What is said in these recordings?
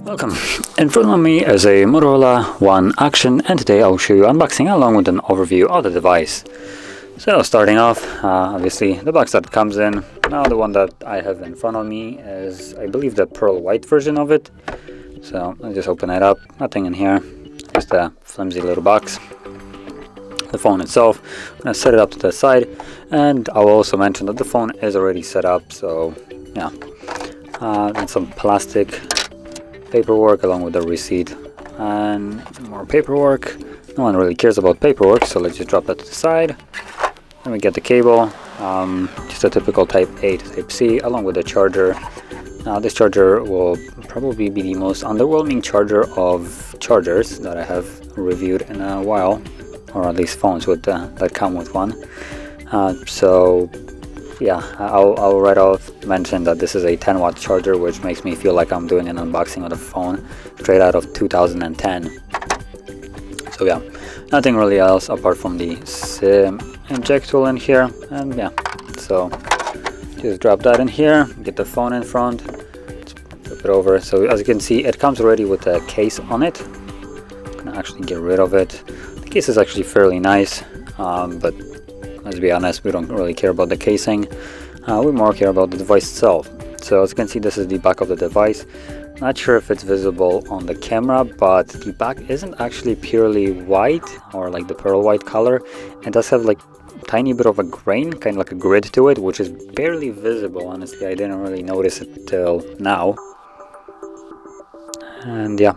Welcome. In front of me is a Motorola One Action, and today I'll show you unboxing along with an overview of the device. So starting off, obviously the box that comes in. Now the one that I have in front of me is, I believe, the pearl white version of it. So I'll just open it up, nothing in here, just a flimsy little box. The phone itself, I'm going to set it up to the side, and I will also mention that the phone is already set up, so yeah. And some plastic paperwork along with the receipt and more paperwork. No one really cares about paperwork, so let's just drop that to the side. Then we get the cable, just a typical type A to type C, along with the charger. Now this charger will probably be the most underwhelming charger of chargers that I have reviewed in a while, or at least phones with that come with one. So yeah, I'll right off mention that this is a 10-watt charger, which makes me feel like I'm doing an unboxing of the phone straight out of 2010. So yeah, nothing really else apart from the SIM inject tool in here, and yeah, so just drop that in here, get the phone in front, flip it over. So as you can see, it comes already with a case on it. I'm gonna actually get rid of it. The case is actually fairly nice, but let's be honest, we don't really care about the casing. We more care about the device itself. So as you can see, this is the back of the device. Not sure if it's visible on the camera, but the back isn't actually purely white or like the pearl white color. It does have like tiny bit of a grain, kind of like a grid to it, which is barely visible. Honestly, I didn't really notice it till now. And yeah,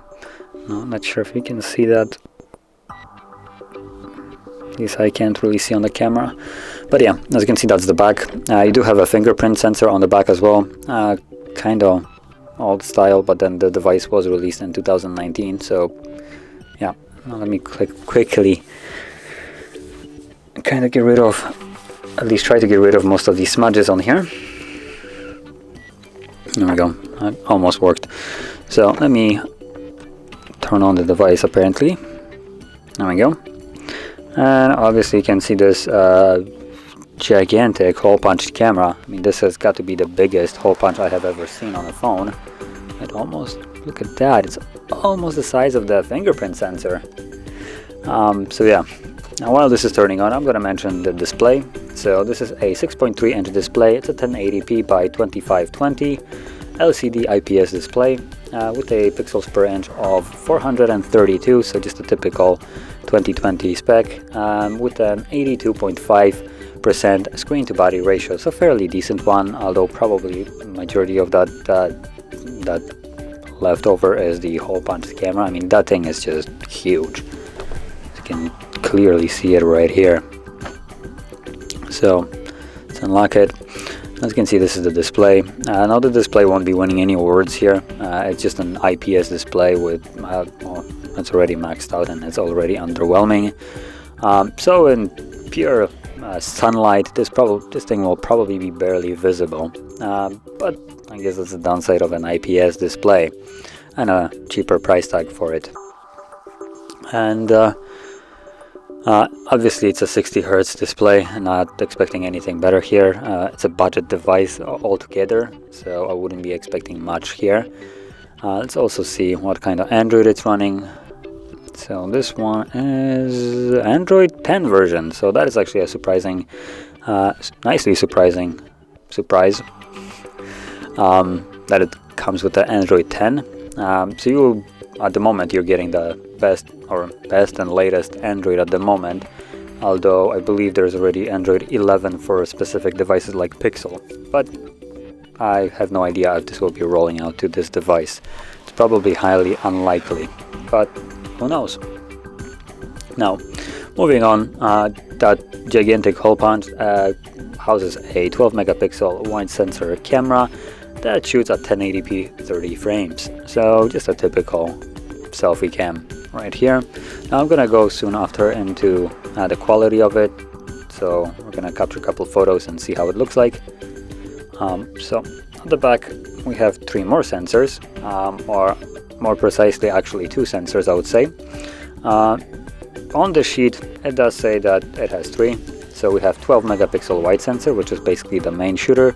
no, not sure if you can see that. At least I can't really see on the camera, but yeah, as you can see, that's the back. You do have a fingerprint sensor on the back as well, kind of old style, but then the device was released in 2019, so yeah. Now let me quickly kind of get rid of, at least try to get rid of most of these smudges on here. There we go, that almost worked. So let me turn on the device apparently. There we go. And obviously you can see this gigantic hole punched camera. I mean, this has got to be the biggest hole punch I have ever seen on a phone. It almost, look at that, it's almost the size of the fingerprint sensor. So yeah, now while this is turning on, I'm going to mention the display. So this is a 6.3 inch display. It's a 1080p by 2520 LCD IPS display with a pixels per inch of 432, so just a typical 2020 spec, with an 82.5% screen to body ratio, so fairly decent one, although probably majority of that leftover is the hole punch camera. I mean, that thing is just huge. You can clearly see it right here. So let's unlock it. As you can see, this is the display. Now the display won't be winning any awards here. It's just an IPS display with well, it's already maxed out and it's already underwhelming. So in pure sunlight, this thing will probably be barely visible. But I guess that's the downside of an IPS display and a cheaper price tag for it. And obviously it's a 60 Hz display, not expecting anything better here. It's a budget device altogether, so I wouldn't be expecting much here. Let's also see what kind of Android it's running. So this one is Android 10 version, so that is actually a surprising, nicely surprising surprise that it comes with the Android 10. So you, at the moment, you're getting the best and latest Android at the moment, although I believe there's already Android 11 for specific devices like Pixel, but I have no idea if this will be rolling out to this device. It's probably highly unlikely, but who knows. Now, moving on, that gigantic hole punch houses a 12 megapixel wide sensor camera that shoots at 1080p 30 frames. So just a typical selfie cam right here. Now I'm gonna go soon after into the quality of it. So we're gonna capture a couple photos and see how it looks like. So on the back we have 3 more sensors, or more precisely actually 2 sensors, I would say. On the sheet it does say that it has 3. So we have 12 megapixel wide sensor, which is basically the main shooter.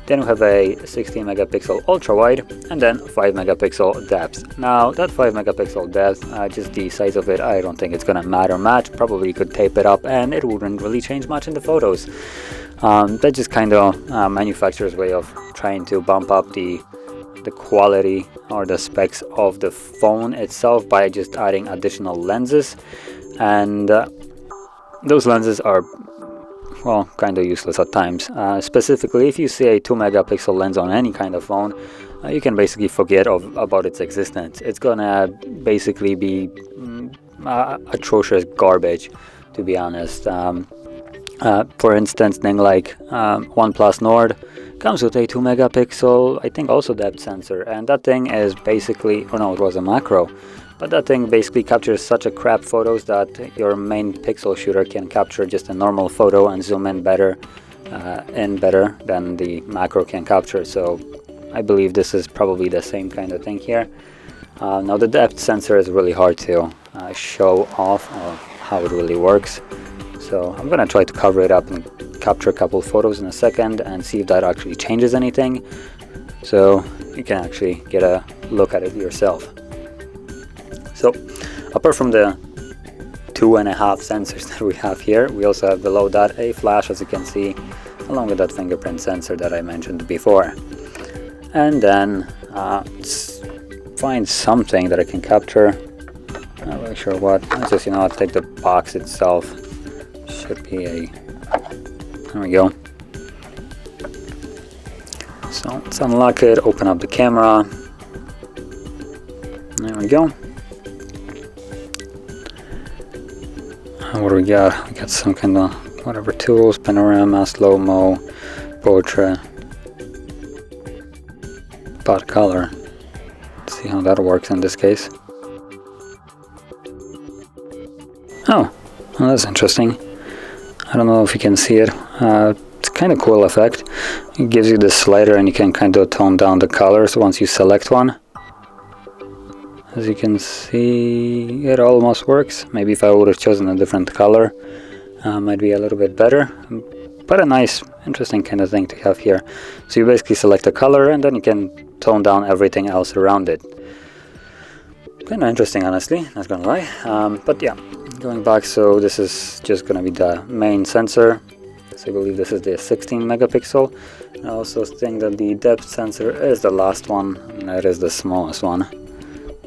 Then we have a 16 megapixel ultra wide, and then 5 megapixel depth. Now that 5 megapixel depth, just the size of it, I don't think it's gonna matter much. Probably you could tape it up and it wouldn't really change much in the photos. That's just kind of manufacturer's way of trying to bump up the quality or the specs of the phone itself by just adding additional lenses, and those lenses are, well, kind of useless at times. Specifically, if you see a 2 megapixel lens on any kind of phone, you can basically forget about its existence. It's gonna basically be atrocious garbage, to be honest. For instance, thing like OnePlus Nord comes with a 2 megapixel, I think also depth sensor, and that thing is basically, oh no, it was a macro, but that thing basically captures such a crap photos that your main pixel shooter can capture just a normal photo and zoom in better than the macro can capture. So I believe this is probably the same kind of thing here. Now the depth sensor is really hard to show off how it really works. So I'm gonna try to cover it up and capture a couple photos in a second and see if that actually changes anything, so you can actually get a look at it yourself. So apart from the 2.5 sensors that we have here, we also have below that a flash, as you can see, along with that fingerprint sensor that I mentioned before. And then let's find something that I can capture. Not really sure what. Let's just, I'll take the box itself. Should be a, there we go. So let's unlock it, open up the camera. There we go. What do we got? We got some kind of whatever tools, panorama, slow-mo, portrait, pot color. Let's see how that works in this case. Oh, well, that's interesting. I don't know if you can see it. It's kind of cool effect. It gives you this slider and you can kind of tone down the colors once you select one. As you can see, it almost works. Maybe if I would have chosen a different color, might be a little bit better. But a nice, interesting kind of thing to have here. So you basically select a color and then you can tone down everything else around it. Kind of interesting, honestly, not gonna lie. But yeah, going back, so this is just gonna be the main sensor. So I believe this is the 16 megapixel. I also think that the depth sensor is the last one, and that is the smallest one.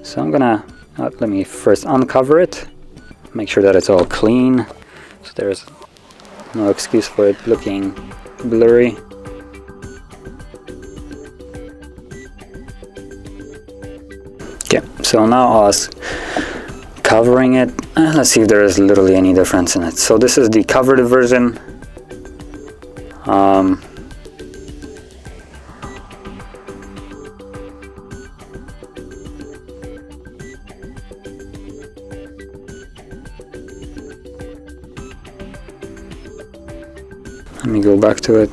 So I'm gonna, let me first uncover it, make sure that it's all clean, so there's no excuse for it looking blurry. Okay, so now us covering it, let's see if there is literally any difference in it. So this is the covered version. Let me go back to it.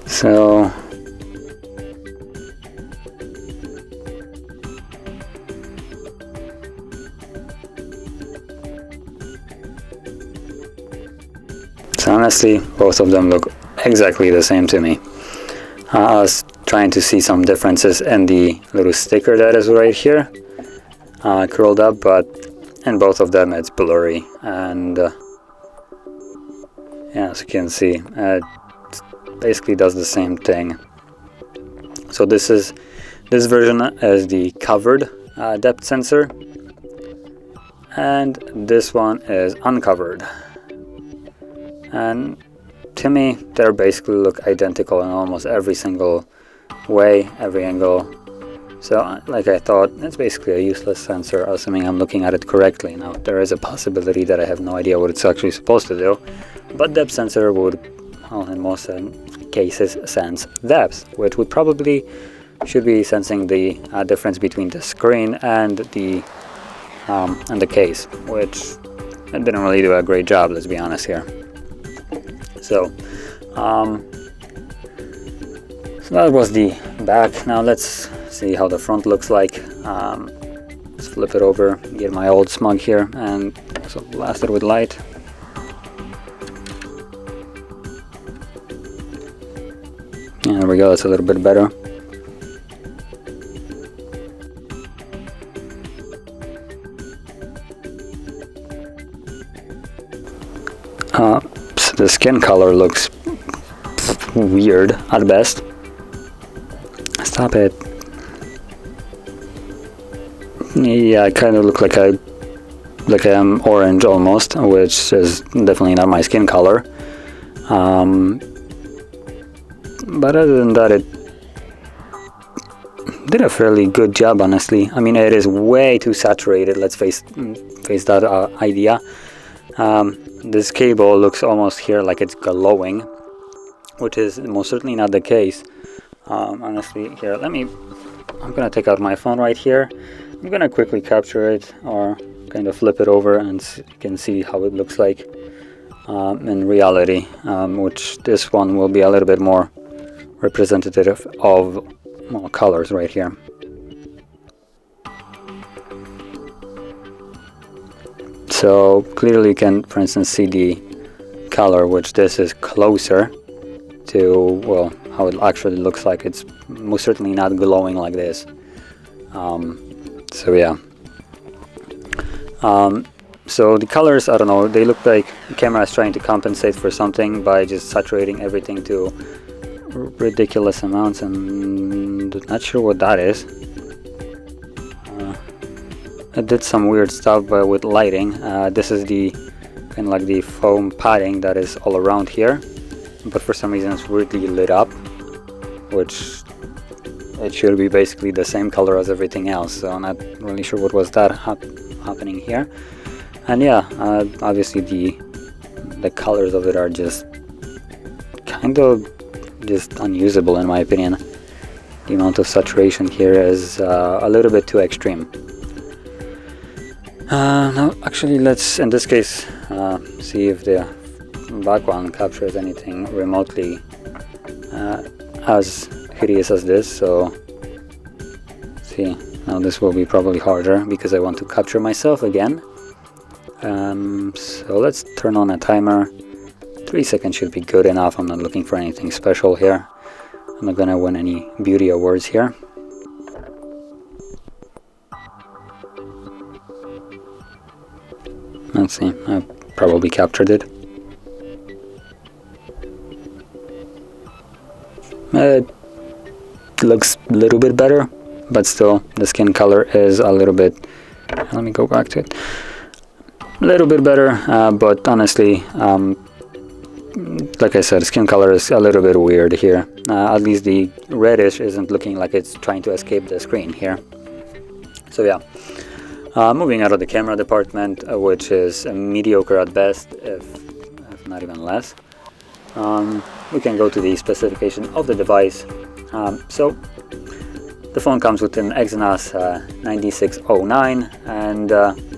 So honestly, both of them look exactly the same to me. I was trying to see some differences in the little sticker that is right here, curled up, but in both of them it's blurry, and yeah, as you can see, it basically does the same thing. So this version is the covered depth sensor, and this one is uncovered. And to me, they basically look identical in almost every single way, every angle. So like I thought, it's basically a useless sensor, assuming I'm looking at it correctly. Now there is a possibility that I have no idea what it's actually supposed to do, but depth sensor would, well, in most cases sense depth, which would probably should be sensing the difference between the screen and the case, which it didn't really do a great job, let's be honest here. So, so that was the back. Now let's see how the front looks like. Let's flip it over, get my old smug here, and also blast it with light. And there we go, that's a little bit better. So the skin color looks weird at best. Stop it. Yeah, it kind of look like a orange almost, which is definitely not my skin color. But other than that, it did a fairly good job, honestly. I mean, it is way too saturated. Let's face that idea. This cable looks almost here like it's glowing, which is most certainly not the case. Honestly, here, I'm gonna take out my phone right here. I'm gonna quickly capture it, or kind of flip it over, and you can see how it looks like in reality, which this one will be a little bit more representative of colors right here. So clearly you can, for instance, see the color, which this is closer to, well, how it actually looks like. It's most certainly not glowing like this. So yeah. So the colors, I don't know, they look like the camera is trying to compensate for something by just saturating everything to ridiculous amounts, and not sure what that is. I did some weird stuff with lighting. This is the kind of like the foam padding that is all around here, but for some reason it's weirdly lit up, which it should be basically the same color as everything else, so I'm not really sure what was that happening here. And yeah, obviously the colors of it are just kind of just unusable in my opinion. The amount of saturation here is a little bit too extreme. Now actually let's, in this case, see if the background captures anything remotely as hideous as this. So see, now this will be probably harder because I want to capture myself again. So let's turn on a timer. 3 seconds should be good enough. I'm not looking for anything special here. I'm not gonna win any beauty awards here. Let's see, I probably captured it. It looks a little bit better, but still the skin color is a little bit, let me go back to it, a little bit better, but honestly, like I said, skin color is a little bit weird here. At least the reddish isn't looking like it's trying to escape the screen here. So yeah. Moving out of the camera department, which is mediocre at best, if not even less, we can go to the specification of the device. So the phone comes with an Exynos 9609 and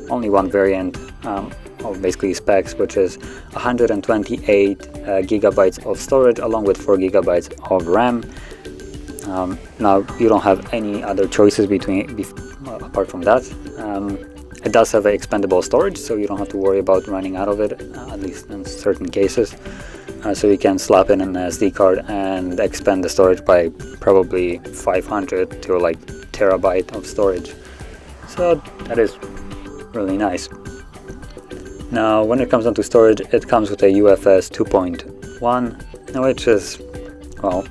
only one variant of basically specs, which is 128 gigabytes of storage along with 4 gigabytes of RAM. Now you don't have any other choices apart from that. It does have an expandable storage, so you don't have to worry about running out of it, at least in certain cases. So you can slap in an SD card and expand the storage by probably 500 to like terabyte of storage. So that is really nice. Now when it comes down to storage, it comes with a UFS 2.1, which is, well,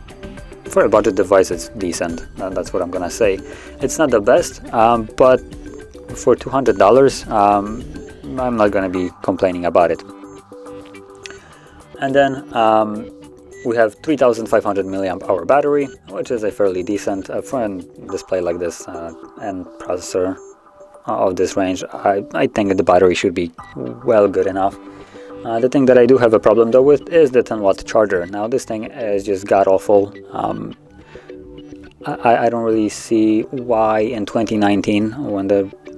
for a budget device it's decent. That's what I'm gonna say. It's not the best, but for $200 I'm not gonna be complaining about it. And then we have 3500 milliamp hour battery, which is a fairly decent for a display like this and processor of this range. I think the battery should be well good enough. The thing that I do have a problem though with is the 10-watt charger. Now this thing is just god awful. I don't really see why in 2019,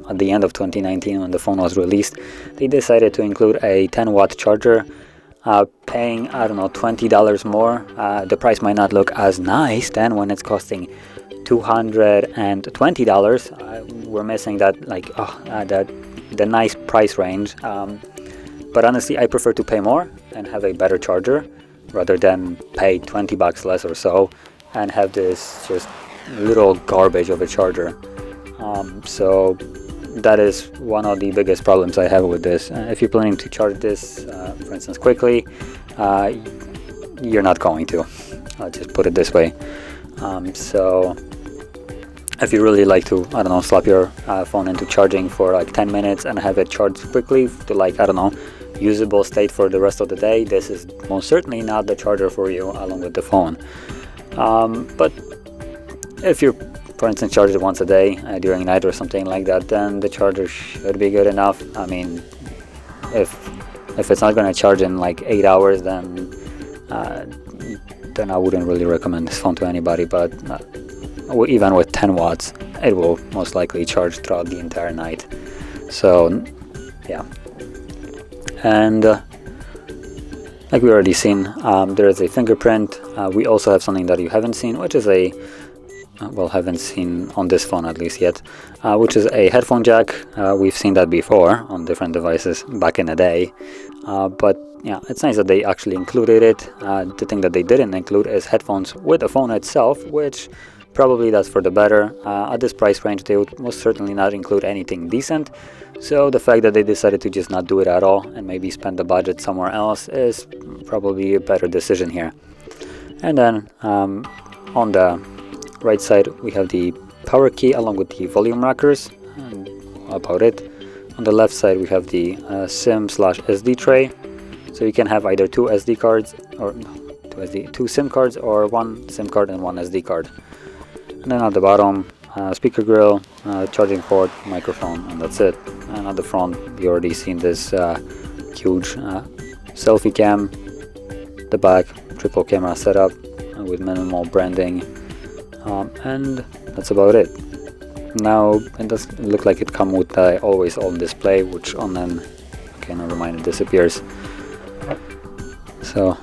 at the end of 2019 when the phone was released, they decided to include a 10-watt charger. paying, I don't know, $20 more, the price might not look as nice then when it's costing $220. We're missing that, like, the nice price range. But honestly, I prefer to pay more and have a better charger rather than pay $20 less or so and have this just little garbage of a charger. So that is one of the biggest problems I have with this. If you're planning to charge this, for instance, quickly, you're not going to. I'll just put it this way. So if you really like to, I don't know, slap your phone into charging for like 10 minutes and have it charged quickly to, like, I don't know, usable state for the rest of the day, this is most certainly not the charger for you along with the phone. But if you're, for instance, charge it once a day during night or something like that, then the charger should be good enough. I mean, if it's not going to charge in like 8 hours, then I wouldn't really recommend this phone to anybody. But even with 10 watts, it will most likely charge throughout the entire night. So yeah. And like we already seen, there is a fingerprint. We also have something that you haven't seen, which is haven't seen on this phone at least yet, which is a headphone jack. We've seen that before on different devices back in the day, but yeah, it's nice that they actually included it. The thing that they didn't include is headphones with the phone itself, which probably that's for the better. At this price range, they would most certainly not include anything decent. So the fact that they decided to just not do it at all and maybe spend the budget somewhere else is probably a better decision here. And then on the right side, we have the power key along with the volume rockers, and about it. On the left side, we have the SIM/SD tray, so you can have either two SIM cards or one SIM card and one SD card. And then at the bottom, speaker grill, charging port, microphone, and that's it. And at the front, you already seen this huge selfie cam. The back, triple camera setup with minimal branding. And that's about it. Now it does look like it comes with the always on display, which on then, okay, never mind, it disappears. So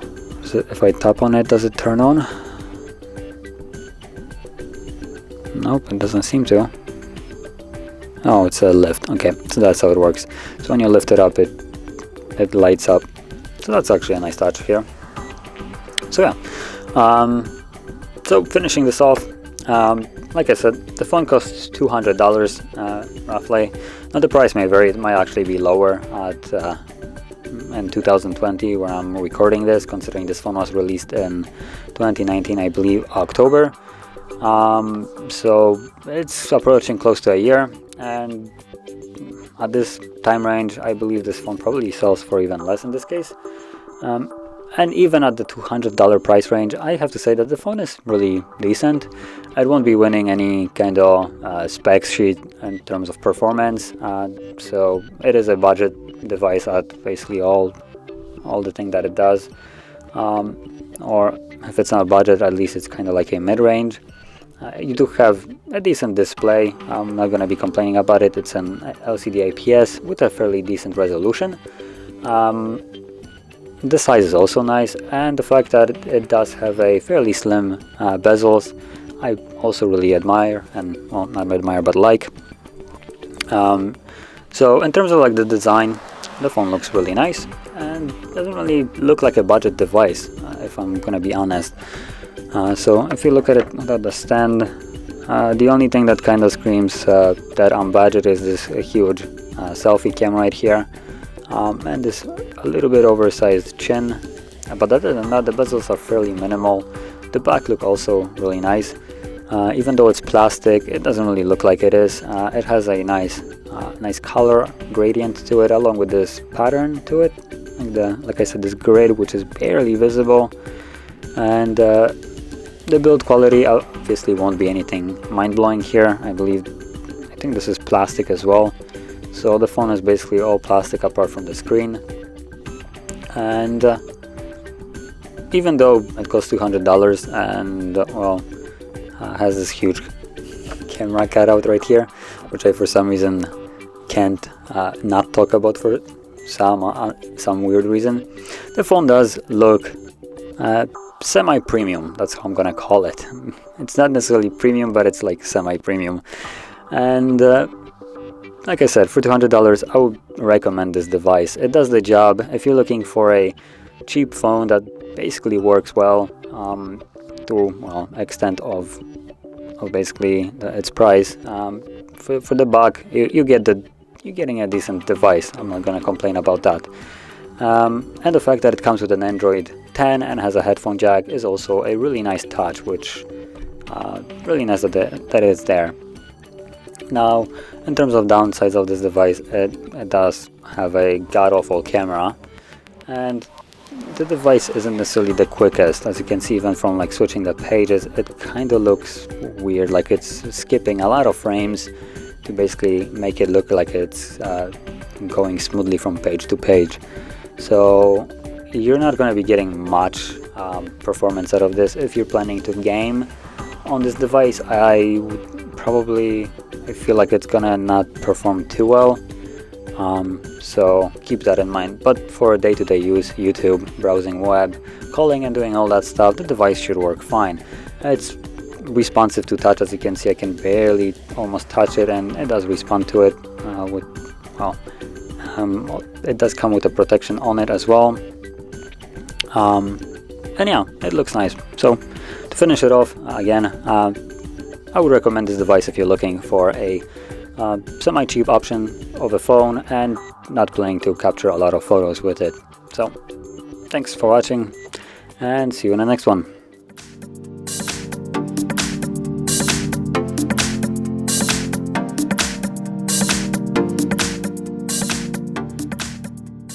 if I tap on it, does it turn on? Nope, it doesn't seem to. Oh, it's a lift. Okay, so that's how it works. So when you lift it up, it lights up. So that's actually a nice touch here. So yeah, so finishing this off, like I said, the phone costs $200 roughly. Now the price may vary. It might actually be lower in 2020 when I'm recording this, considering this phone was released in 2019, I believe, October. So it's approaching close to a year, and at this time range, I believe this phone probably sells for even less in this case. And even at the $200 price range, I have to say that the phone is really decent. It won't be winning any kind of specs sheet in terms of performance. So it is a budget device at basically all the thing that it does. Or if it's not budget, at least it's kind of like a mid-range. You do have a decent display. I'm not going to be complaining about it. It's an LCD IPS with a fairly decent resolution. The size is also nice, and the fact that it does have a fairly slim bezels, I also really admire, and well, not admire but like. So in terms of like the design, the phone looks really nice and doesn't really look like a budget device, if I'm gonna be honest. So if you look at it at the stand, the only thing that kind of screams that on budget is this huge selfie cam right here, and this a little bit oversized chin. But other than that, the bezels are fairly minimal. The back look also really nice. Even though it's plastic, it doesn't really look like it is. It has a nice color gradient to it, along with this pattern to it, like I said, this grid which is barely visible. And the build quality obviously won't be anything mind-blowing here. I think this is plastic as well, so the phone is basically all plastic apart from the screen. And even though it costs $200 and has this huge camera cutout right here, which I for some reason can't not talk about for some weird reason. The phone does look semi-premium, that's how I'm gonna call it. It's not necessarily premium, but it's like semi-premium. And like I said, for $200 I would recommend this device. It does the job. If you're looking for a cheap phone that basically works well, to extent of basically its price, for the buck you're getting a decent device. I'm not gonna complain about that. And the fact that it comes with an Android 10 and has a headphone jack is also a really nice touch, which really nice that is there. Now, in terms of downsides of this device, it does have a god-awful camera, and the device isn't necessarily the quickest. As you can see, even from like switching the pages, it kind of looks weird, like it's skipping a lot of frames to basically make it look like it's going smoothly from page to page. So you're not going to be getting much performance out of this. If you're planning to game on this device, I feel like it's gonna not perform too well, so keep that in mind. But for day-to-day use, YouTube, browsing web, calling and doing all that stuff, the device should work fine. It's responsive to touch. As you can see, I can barely almost touch it, and it does respond to it it does come with a protection on it as well, and yeah, it looks nice. So to finish it off, again, I would recommend this device if you're looking for a semi-cheap option of a phone and not planning to capture a lot of photos with it. So thanks for watching, and see you in the next one.